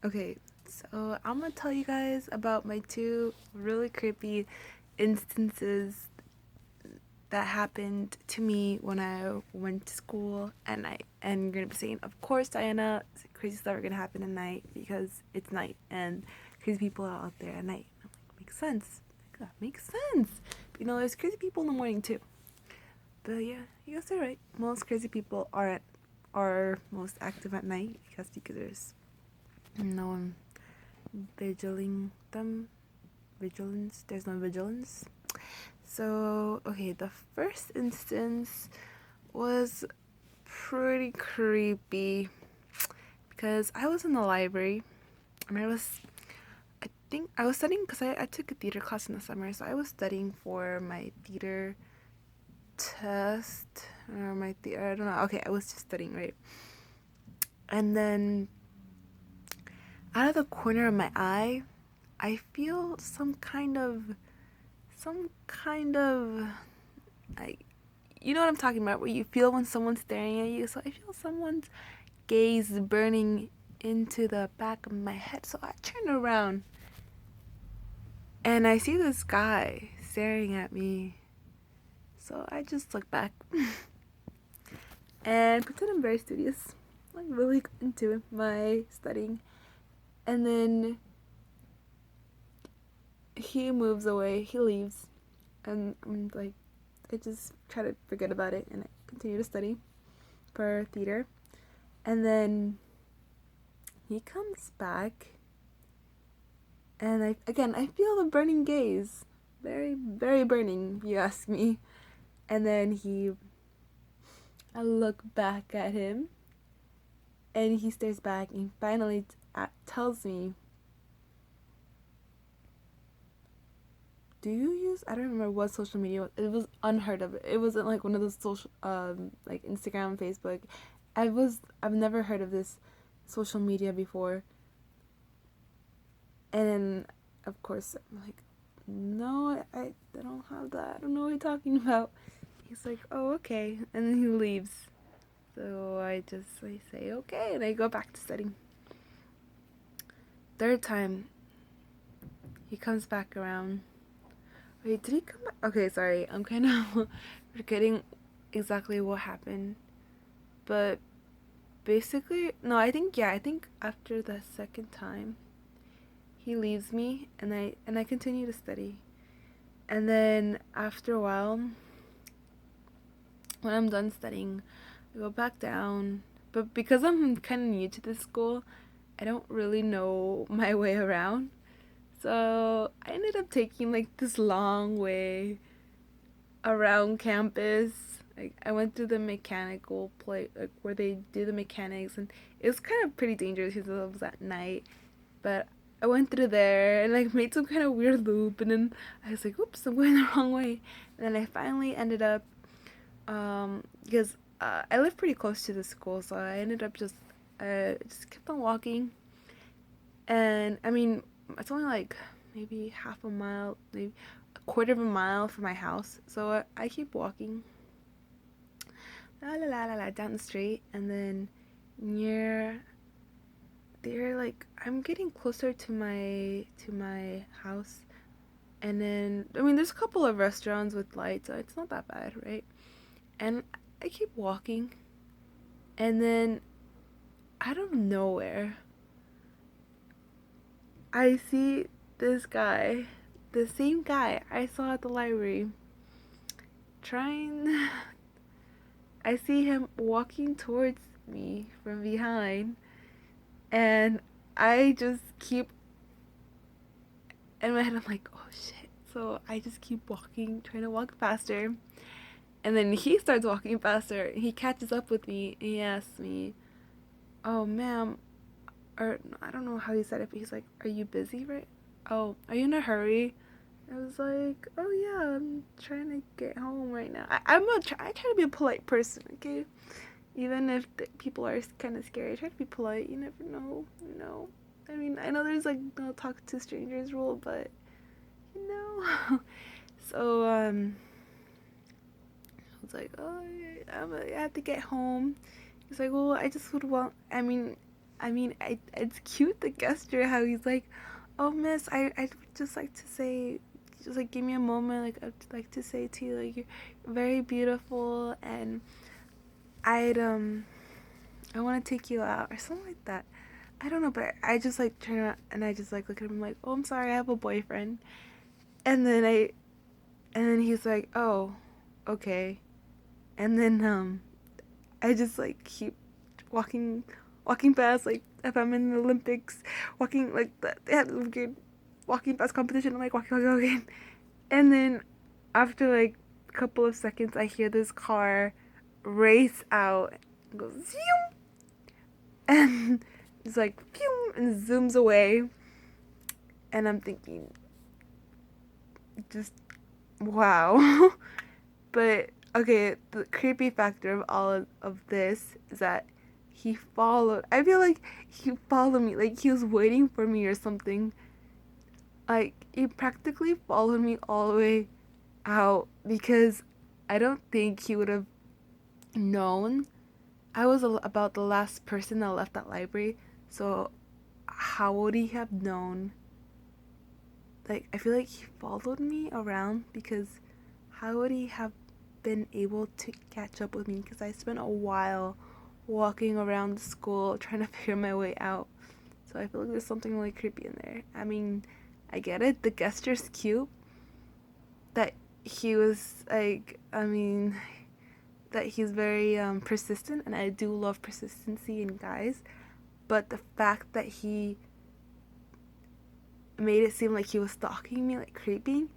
Okay, so I'm gonna tell you guys about my two really creepy instances that happened to me when I went to school at night. And you're gonna be saying, of course, Diana, crazy stuff are gonna happen at night because it's night and crazy people are out there at night. I'm like, makes sense. That makes sense. But, there's crazy people in the morning too. But yeah, you guys are right. Most crazy people are most active at night because there's no one vigiling them. Vigilance. There's no vigilance. So, okay, the first instance was pretty creepy because I was in the library and I think I was studying because I took a theater class in the summer, so I was studying for my theater test or my theater, I don't know. Okay, I was just studying, right? And then out of the corner of my eye, I feel some kind of like, you know what I'm talking about, where you feel when someone's staring at you. So I feel someone's gaze burning into the back of my head. So I turn around and I see this guy staring at me. So I just look back and pretend I'm very studious, like really into my studying. And then he moves away, he leaves, and I'm like, I just try to forget about it and I continue to study for theater. And then he comes back and I feel the burning gaze. Very, very burning, if you ask me. And then I look back at him and he stares back and finally tells me, do you use, I don't remember what social media, it was unheard of. It wasn't like one of those social, like Instagram, Facebook. I've never heard of this social media before. And then, of course, I'm like, no, I don't have that. I don't know what you're talking about. He's like, oh, okay. And then he leaves. So I say, okay. And I go back to studying. Third time, he comes back around. Wait, did he come back? Okay, sorry. I'm kind of forgetting exactly what happened. But basically, no, I think after the second time, he leaves me and I continue to study. And then after a while, when I'm done studying, I go back down. But because I'm kind of new to this school, I don't really know my way around. So I ended up taking like this long way around campus. Like I went to the mechanical place, like where they do the mechanics, and it was kind of pretty dangerous because it was at night. But I went through there and like made some kind of weird loop, and then I was like, "Oops, I'm going the wrong way." And then I finally ended up, because I live pretty close to the school, so I ended up just kept on walking, and I mean, it's only like maybe half a mile, maybe a quarter of a mile from my house, so I keep walking, down the street, and then near there, like I'm getting closer to my house, and then I mean, there's a couple of restaurants with lights, so it's not that bad, right? And I keep walking, and then out of nowhere, I see this guy, the same guy I saw at the library, trying. I see him walking towards me from behind, and I just keep. In my head, I'm like, oh shit. So I just keep walking, trying to walk faster. And then he starts walking faster. He catches up with me, and he asks me, oh, ma'am, or I don't know how he said it, but he's like, "Are you busy, right? Oh, are you in a hurry?" I was like, "Oh yeah, I'm trying to get home right now." I try to be a polite person, okay? Even if people are kind of scary, I try to be polite. You never know, you know. I mean, I know there's like no talk to strangers rule, but you know. So I was like, "Oh, I have to get home." He's like, "Well, I just would want. I mean." I mean, it's cute, the gesture, how he's like, oh, miss, I'd just like to say, just like give me a moment, like I'd like to say to you, like, you're very beautiful, and I'd, I want to take you out, or something like that. I don't know, but I just like turn around and I just like look at him like, oh, I'm sorry, I have a boyfriend. And then and then he's like, oh, okay. And then, I just like keep walking walking past, like if I'm in the Olympics, walking like they had good walking past competition. I'm like walking, and then after like a couple of seconds, I hear this car race out, and goes zoom, and it's like pew, and zooms away, and I'm thinking, just wow. But okay, the creepy factor of all of this is that he followed. I feel like he followed me, like he was waiting for me or something. Like he practically followed me all the way out because I don't think he would have known. I was about the last person that left that library, so how would he have known? Like I feel like he followed me around because how would he have been able to catch up with me? Because I spent a while walking around the school trying to figure my way out. So I feel like there's something really creepy in there. I mean, I get it. The gesture's cute. That he was like, I mean, that he's very persistent, and I do love persistency in guys. But the fact that he made it seem like he was stalking me, like creeping,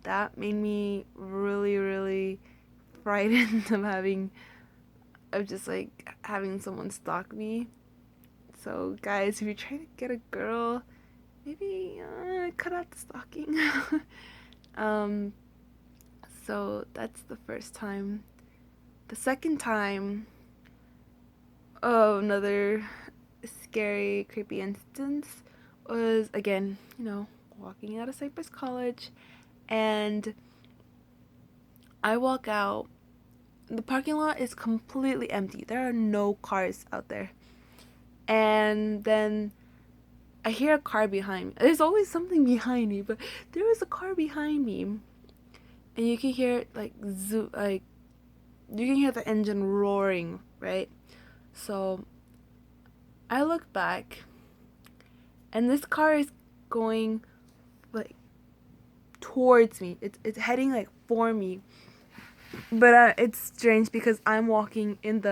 that made me really, really frightened of just like having someone stalk me. So guys, if you're trying to get a girl, maybe cut out the stalking. um, so that's the first time. The second time, oh, another scary, creepy instance was again, walking out of Cypress College, and I walk out. The parking lot is completely empty. There are no cars out there. And then I hear a car behind me. There's always something behind me, but there was a car behind me. And you can hear it like you can hear the engine roaring, right? So I look back and this car is going like towards me. It's heading like for me. But it's strange because I'm walking in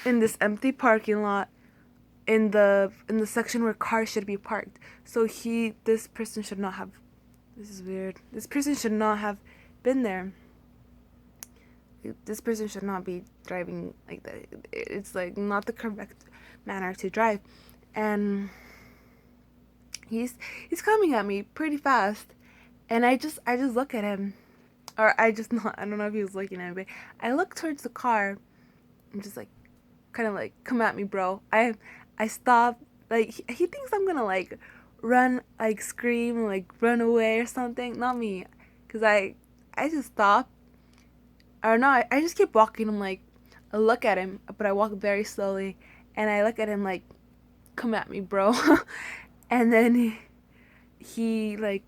this empty parking lot in the section where cars should be parked. So this person should not have. This is weird. This person should not have been there. This person should not be driving like that. It's like not the correct manner to drive, and he's coming at me pretty fast, and I just look at him, or I just not. I don't know if he was looking at me. But I look towards the car. I'm just like, kind of like, come at me, bro. I stop. Like he thinks I'm gonna like run, like scream, like run away or something. Not me, cause I just stop. Or no, I just keep walking. I'm like, I look at him, but I walk very slowly, and I look at him like, come at me, bro. And then he like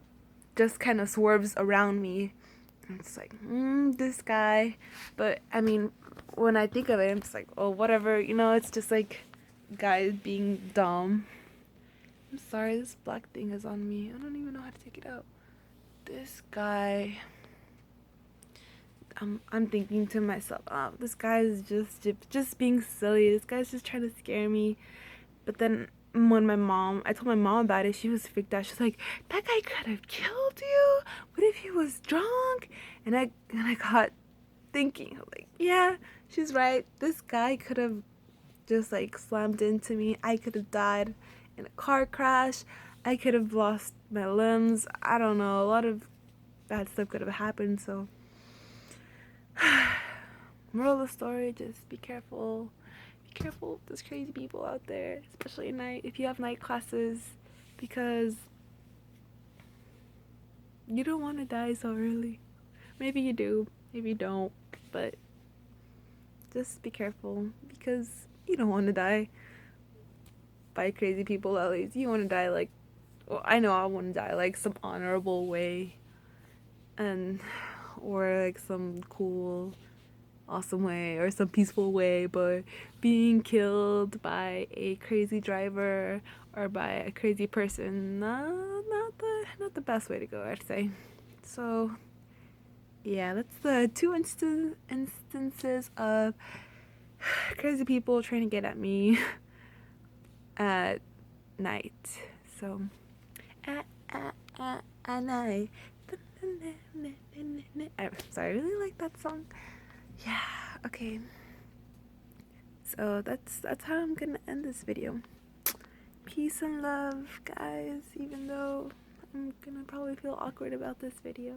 just kind of swerves around me. And it's like, this guy. But I mean, when I think of it, I'm just like, oh, whatever. It's just like guys being dumb. I'm sorry, this black thing is on me. I don't even know how to take it out. This guy. I'm thinking to myself, oh, this guy is just being silly. This guy's just trying to scare me. But then when I told my mom about it, she was freaked out. She's like, that guy could have killed you. What if he was drunk? And I got thinking, like, yeah, she's right. This guy could have just like slammed into me. I could have died in a car crash. I could have lost my limbs. I don't know. A lot of bad stuff could have happened. So, moral of the story: just be careful. Be careful. There's crazy people out there, especially at night. If you have night classes, because you don't want to die so early. Maybe you do. Maybe you don't. But just be careful because you don't want to die. by crazy people. At least you want to die like, well, I know I want to die like some honorable way, and or like some cool awesome way or some peaceful way, but being killed by a crazy driver or by a crazy person, not the best way to go, I'd say. So yeah, that's the two instances of crazy people trying to get at me at night. So at night. I'm sorry, I really like that song. Yeah, okay. So that's how I'm gonna end this video. Peace and love, guys, even though I'm gonna probably feel awkward about this video.